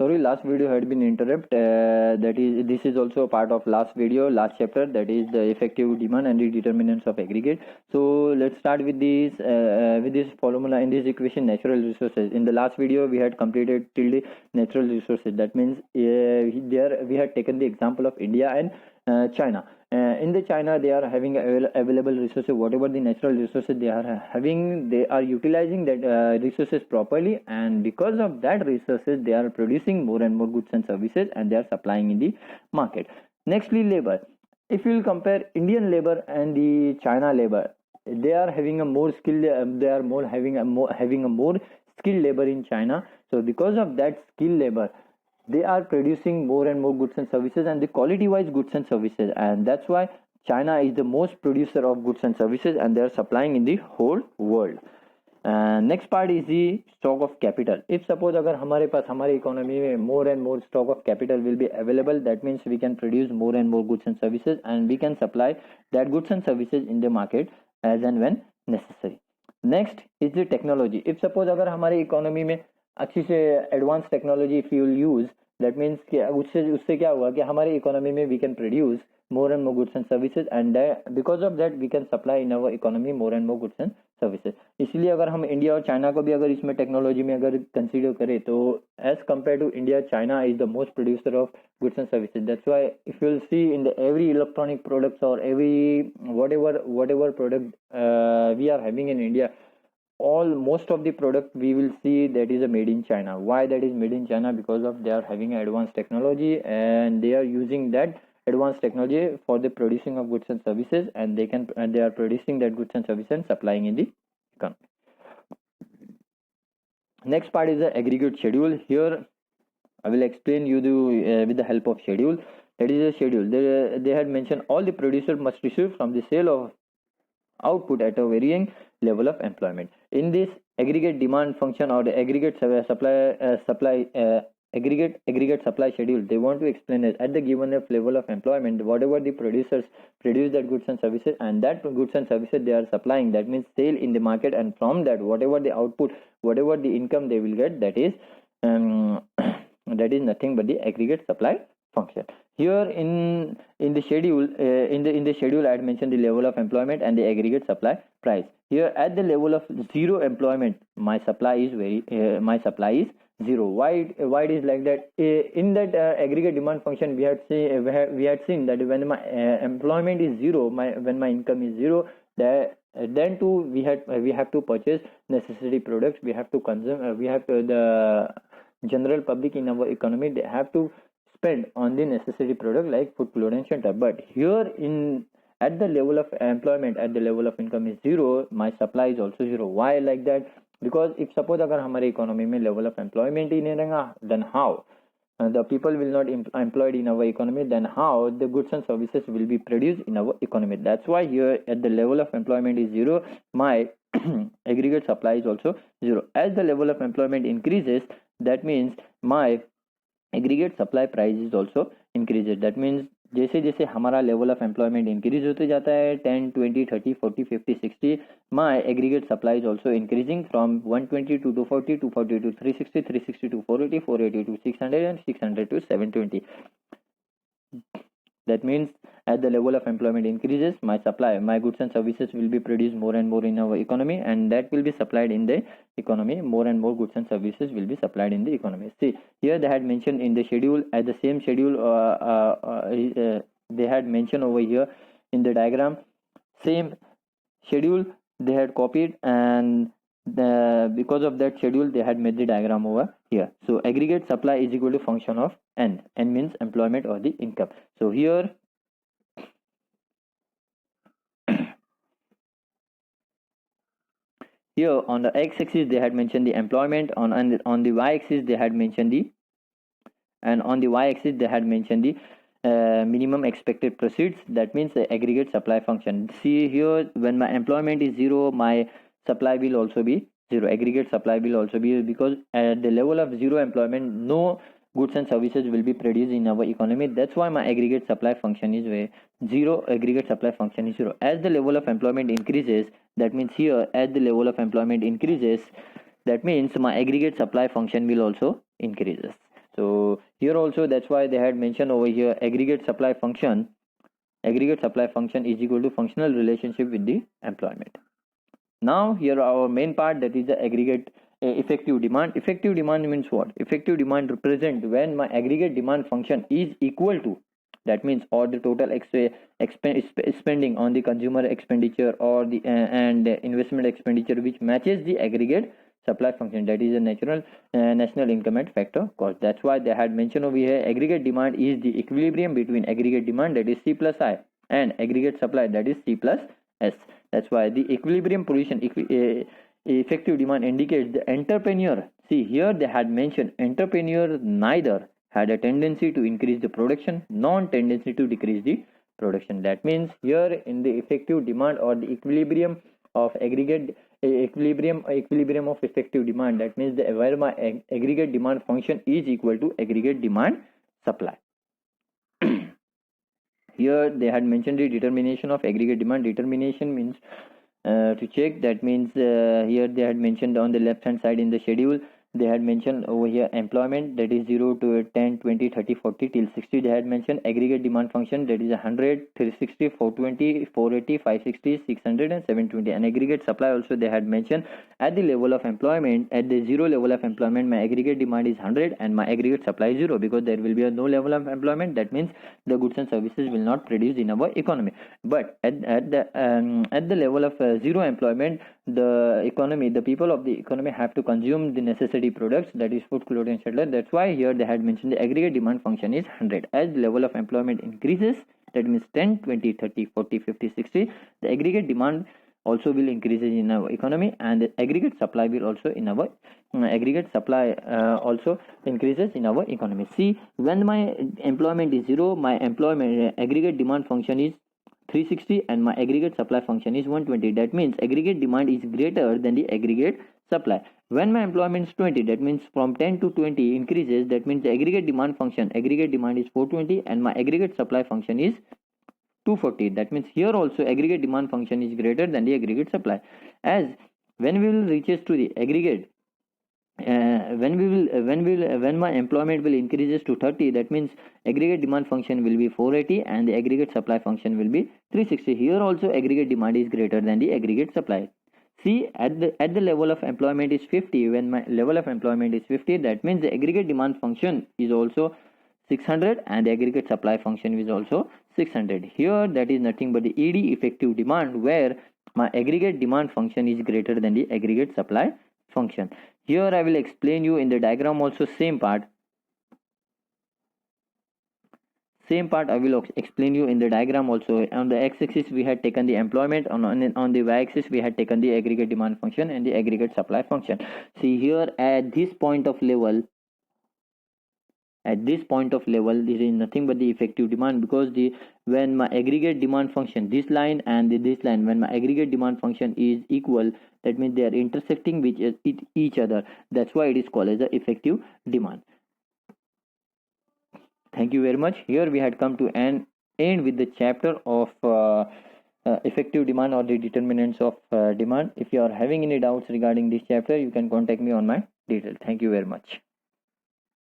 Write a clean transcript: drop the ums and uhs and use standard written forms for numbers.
Sorry, last video had been interrupted. This is also a part of last video, last chapter, that is the effective demand and the determinants of aggregate. So let's start with this formula in this equation, natural resources. In the last video we had completed till the natural resources. That means there we had taken the example of India and China. In the China, they are having available resources, whatever the natural resources they are having, they are utilizing that resources properly, and because of that resources they are producing more and more goods and services, and they are supplying in the market. Nextly, labor. If you will compare Indian labor and the China labor, they are having a more skilled, they are more having a more skilled labor in China. So because of that skilled labor, they are producing more and more goods and services, and the quality wise goods and services, and that's why China is the most producer of goods and services, and they are supplying in the whole world. Next part is the stock of capital. If suppose अगर हमारे पास हमारी economy में more and more stock of capital will be available, that means we can produce more and more goods and services, and we can supply that goods and services in the market as and when necessary. Next is the technology. If suppose अगर हमारी economy में अच्छी से advance technology if you use, that means कि उससे उससे क्या हुआ कि हमारी इकोनॉमी में we can produce more and more goods and services, and because of that we can supply in our economy more and more goods and services. इसलिए अगर हम इंडिया और चाइना को भी अगर इसमें टेक्नोलॉजी में अगर कंसीडर करें तो as compare to India, China is the most producer of goods and services. That's why if you'll see in the every electronic products or every whatever product we are having in India, most of the product we will see that is a made in China. Why that is made in China? Because of they are having advanced technology, and they are using that advanced technology for the producing of goods and services, and they are producing that goods and services and supplying in the economy. Next part is the aggregate schedule. Here I will explain you with the help of schedule. That is a schedule. They had mentioned all the producers must receive from the sale of output at a varying level of employment. In this aggregate demand function or the aggregate aggregate supply schedule, they want to explain it at the given level of employment, whatever the producers produce that goods and services, and that goods and services they are supplying, that means sale in the market, and from that whatever the output, whatever the income they will get, that is that is nothing but the aggregate supply function. Here in the schedule, in the schedule I had mentioned the level of employment and the aggregate supply price. Here at the level of zero employment, my supply is zero. Why it is like that? In that aggregate demand function, we had seen that when my employment is zero, when my income is zero, then too we have to purchase necessary products. We have to consume. The general public in our economy, they have to spend on the necessary product like food, clothing, and shelter. But here at the level of employment, at the level of income is zero, my supply is also zero. Why like that? Because if suppose अगर हमारे economy में level of employment ही नहीं रहेगा, then how the people will not employed in our economy, then how the goods and services will be produced in our economy? That's why here at the level of employment is zero, my aggregate supply is also zero. As the level of employment increases, that means my aggregate supply price is also increases. That means जैसे जैसे हमारा level of employment increase होते जाता है 10, 20, 30, 40, 50, 60, माई aggregate supply is also increasing from 120 to 240, 240 to 360, 360 to 480, 480 to 600, and 600 to 720. That means as the level of employment increases, my goods and services will be produced more and more in our economy, and that will be supplied in the economy. More and more goods and services will be supplied in the economy. See, here they had mentioned in the schedule, at the same schedule they had mentioned over here in the diagram, same schedule they had copied, and because of that schedule they had made the diagram over here. So aggregate supply is equal to function of n means employment or the income. So here on the x-axis they had mentioned the employment, on the y-axis they had mentioned the minimum expected proceeds. That means the aggregate supply function. See here, when my employment is zero, my supply will also be zero. Aggregate supply will also be, because at the level of zero employment, no goods and services will be produced in our economy. That's why my aggregate supply function is zero. Aggregate supply function is zero. As the level of employment increases, that means here as the level of employment increases, that means my aggregate supply function will also increases. So here also, that's why they had mentioned over here aggregate supply function. Aggregate supply function is equal to functional relationship with the employment. Now here our main part, that is the aggregate effective demand. Effective demand means what? Effective demand represent when my aggregate demand function is equal to, that means, or the total spending on the consumer expenditure or the and investment expenditure which matches the aggregate supply function, that is a national increment factor cost. That's why they had mentioned over here aggregate demand is the equilibrium between aggregate demand, that is C plus I, and aggregate supply, that is C plus S. That's why the equilibrium position, effective demand, indicates the entrepreneur. See here they had mentioned entrepreneur neither had a tendency to increase the production, non-tendency to decrease the production. That means here in the effective demand or the equilibrium of aggregate equilibrium of effective demand, that means where my aggregate demand function is equal to aggregate demand supply. Here they had mentioned the determination of aggregate demand. Determination means to check, that means here they had mentioned on the left hand side in the schedule, they had mentioned over here employment, that is 0 to 10, 20, 30, 40 till 60. They had mentioned aggregate demand function, that is 100, 360, 420, 480, 560, 600 and 720. And aggregate supply also they had mentioned at the level of employment, at the zero level of employment, my aggregate demand is 100 and my aggregate supply is 0, because there will be no level of employment. That means the goods and services will not produce in our economy. But at the level of zero employment, the people of the economy have to consume the necessary products, that is food, clothing, shelter. That's why here they had mentioned the aggregate demand function is 100. As the level of employment increases, that means 10, 20, 30, 40, 50, 60, the aggregate demand also will increase in our economy, and the aggregate supply will also in our also increases in our economy. See, when my employment is 0, my employment aggregate demand function is 360 and my aggregate supply function is 120. That means aggregate demand is greater than the aggregate supply. When my employment is 20, that means from 10 to 20 increases, that means the aggregate demand is 420 and my aggregate supply function is 240. That means here also aggregate demand function is greater than the aggregate supply. As when we will reaches to the aggregate, when my employment will increases to 30, that means aggregate demand function will be 480 and the aggregate supply function will be 360. Here also aggregate demand is greater than the aggregate supply. See, at the level of employment is 50, when my level of employment is 50, that means the aggregate demand function is also 600 and the aggregate supply function is also 600. Here that is nothing but the ED, effective demand, where my aggregate demand function is greater than the aggregate supply function. Here I will explain you in the diagram also, same part I will explain you in the diagram also. On the x-axis we had taken the employment, on the y-axis we had taken the aggregate demand function and the aggregate supply function. See here at this point of level, this is nothing but the effective demand, because when my aggregate demand function, this line and this line, when my aggregate demand function is equal, that means they are intersecting with each other. That's why it is called as the effective demand. Thank you very much. Here we had come to an end with the chapter of effective demand or the determinants of demand. If you are having any doubts regarding this chapter, you can contact me on my detail. Thank you very much.